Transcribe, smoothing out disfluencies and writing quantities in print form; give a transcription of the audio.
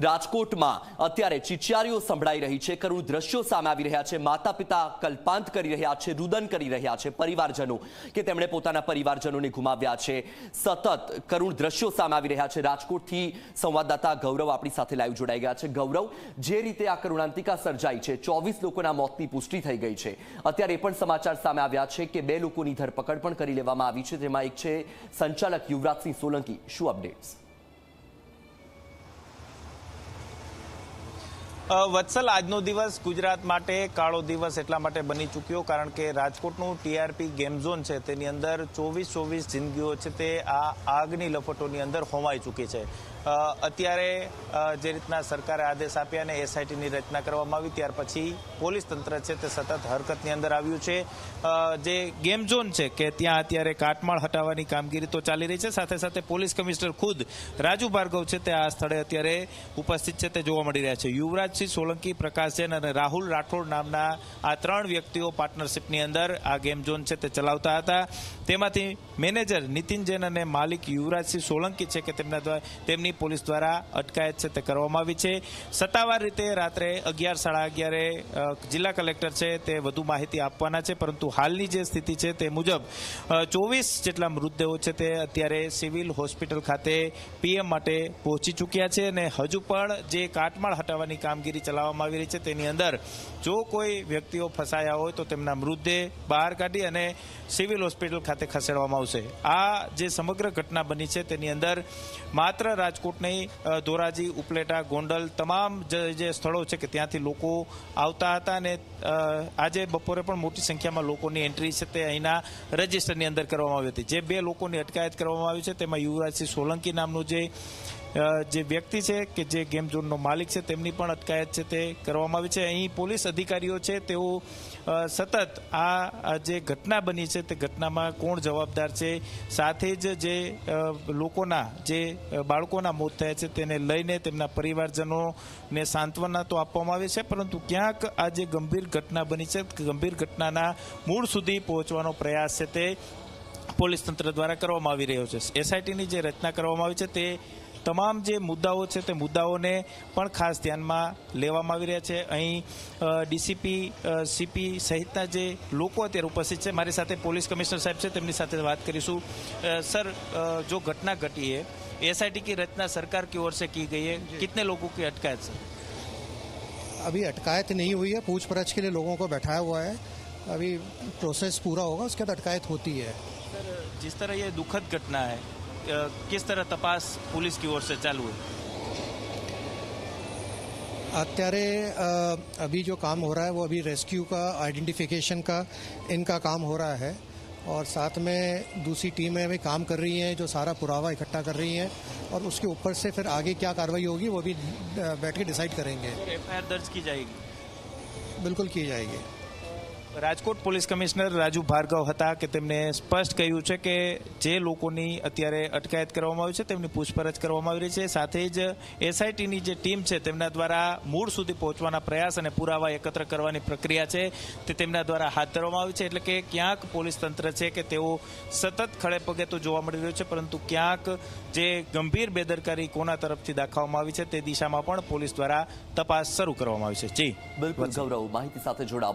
રાજકોટમાં અત્યારે ચીચિયારીઓ સંભળાઈ રહી છે, કરુણ દ્રશ્યો સામે આવી રહ્યા છે। માતા પિતા કલ્પાંત કરી રહ્યા છે, રુદન કરી રહ્યા છે પરિવારજનો કે તેમણે પોતાના પરિવારજનોને ગુમાવ્યા છે। સતત કરુણ દ્રશ્યો સામે આવી રહ્યા છે। રાજકોટથી સંવાદદાતા ગૌરવ આપણી સાથે લાઈવ જોડાઈ ગયા છે। ગૌરવ, જે રીતે આ કરુણાંતિકા સર્જાઈ છે, 24 લોકોના મોતની પુષ્ટિ થઈ ગઈ છે। અત્યારે એ પણ સમાચાર સામે આવ્યા છે કે 2 લોકોની ધરપકડ પણ કરી લેવામાં આવી છે, જેમાં એક છે સંચાલક યુવરાજસિંહ સોલંકી। શું અપડેટ્સ? વત્સલ, આજનો દિવસ ગુજરાત માટે કાળો દિવસ એટલા માટે બની ચૂક્યો કારણ કે રાજકોટનું ટીઆરપી ગેમ ઝોન છે તેની અંદર 24 જિંદગીઓ છે તે આ આગની લપટોની અંદર હોમાઈ ચૂકી છે। અત્યારે જે રીતના સરકારે આદેશ આપ્યા અને એસઆઈટીની રચના કરવામાં આવી ત્યાર પછી પોલીસ તંત્ર છે તે સતત હરકતની અંદર આવ્યું છે। જે ગેમ ઝોન છે કે ત્યાં અત્યારે કાટમાળ હટાવવાની કામગીરી તો ચાલી રહી છે, સાથે સાથે પોલીસ કમિશનર ખુદ રાજુ ભાર્ગવ છે તે આ સ્થળે અત્યારે ઉપસ્થિત છે તે જોવા મળી રહ્યા છે। યુવરાજસિંહ સોલંકી, પ્રકાશ જૈન અને રાહુલ રાઠોડ નામના આ 3 વ્યક્તિઓ પાર્ટનરશિપની અંદર આ ગેમ ઝોન છે તે ચલાવતા હતા। તેમાંથી મેનેજર નીતિન જૈન અને માલિક યુવરાજસિંહ સોલંકી છે કે તેમની પોલીસ દ્વારા અટકાયત છે તે કરવામાં આવી છે। સત્તાવાર રીતે રાત્રે 11:30 જિલ્લા કલેક્ટર છે તે વધુ માહિતી આપવાના છે, પરંતુ હાલની જે સ્થિતિ છે તે મુજબ 24 જેટલા મૃતદેહો છે તે અત્યારે સિવિલ હોસ્પિટલ ખાતે પીએમ માટે પહોંચી ચૂક્યા છે અને હજુ પણ જે કાટમાળ હટાવવાની કામગીરી ચલાવવામાં આવી રહી છે તેની અંદર જો કોઈ વ્યક્તિઓ ફસાયા હોય તો તેમના મૃતદેહ બહાર કાઢી અને સિવિલ હોસ્પિટલ ખાતે ખસેડવામાં આવશે। આ જે સમગ્ર ઘટના બની છે તેની અંદર માત્ર રાજકોટ નહીં, ધોરાજી, ઉપલેટા, ગોંડલ તમામ જે સ્થળો છે કે ત્યાંથી લોકો આવતા હતા અને આજે બપોરે પણ મોટી સંખ્યામાં લોકોની એન્ટ્રી છે તે અહીંના રજિસ્ટરની અંદર કરવામાં આવી હતી। જે 2 લોકોની અટકાયત કરવામાં આવી છે તેમાં યુવરાજસિંહ સોલંકી નામનું જે વ્યક્તિ છે કે જે ગેમ ઝોનનો માલિક છે તેમની પણ અટકાયત છે તે કરવામાં આવી છે। અહીં પોલીસ અધિકારીઓ છે તેઓ સતત આ જે ઘટના બની છે તે ઘટનામાં કોણ જવાબદાર છે, સાથે જ જે લોકોના જે બાળકોના મોત થયા છે તેને લઈને તેમના પરિવારજનોને સાંત્વના તો આપવામાં આવે છે, પરંતુ ક્યાંક આ જે ગંભીર ઘટના બની છે ગંભીર ઘટનાના મૂળ સુધી પહોંચવાનો પ્રયાસ છે તે પોલીસ તંત્ર દ્વારા કરવામાં આવી રહ્યો છે। એસઆઈટીની જે રચના કરવામાં આવી છે તે તમામ જે મુદ્દાઓ છે તે મુદ્દાઓને પણ ખાસ ધ્યાનમાં લેવામાં આવી રહ્યા છે। અહીં ડીસીપી, સીપી સહિતના જે લોકો અત્યારે ઉપસ્થિત છે, મારી સાથે પોલીસ કમિશનર સાહેબ છે તેમની સાથે વાત કરીશું। સર, जो घटना घटी है, एसआईटी की रचना सरकार की ओर से की गई है, कितने लोगों की अटकायत से? अभी अटकायत नहीं हुई है, पूछपरछ के लिए लोगों को बैठाया हुआ है। अभी प्रोसेस पूरा होगा उसके बाद अटकायत होती है। सर, जिस तरह ये दुखद घटना है, किस तरह तपास पुलिस की ओर से चालू है? અત્યારે अभी जो काम हो रहा है वो अभी रेस्क्यू का, आइडेंटिफिकेशन का, इनका काम हो रहा है और साथ में दूसरी टीमें भी काम कर रही हैं जो सारा पुरावा इकट्ठा कर रही हैं और उसके ऊपर से फिर आगे क्या कार्रवाई होगी वो भी बैठ के डिसाइड करेंगे। एफआईआर दर्ज की जाएगी? बिल्कुल की जाएगी। રાજકોટ પોલીસ કમિશનર રાજુ ભાર્ગવ હતા કે તેમણે સ્પષ્ટ કહ્યું છે કે જે લોકોની અત્યારે અટકાયત કરવામાં આવી છે તેમની પૂછપરછ કરવામાં આવી રહી છે, સાથે જ એસઆઈટીની જે ટીમ છે તેમના દ્વારા મૂળ સુધી પહોંચવાના પ્રયાસ અને પુરાવા એકત્ર કરવાની પ્રક્રિયા છે તે તેમના દ્વારા હાથ ધરવામાં આવી છે। એટલે કે ક્યાંક પોલીસ તંત્ર છે કે તેઓ સતત ખડે પગે તો જોવા મળી રહ્યું છે, પરંતુ ક્યાંક જે ગંભીર બેદરકારી કોના તરફથી દાખવવામાં આવી છે તે દિશામાં પણ પોલીસ દ્વારા તપાસ શરૂ કરવામાં આવી છે। જી બિલકુલ ગૌરવ, માહિતી સાથે જોડાવા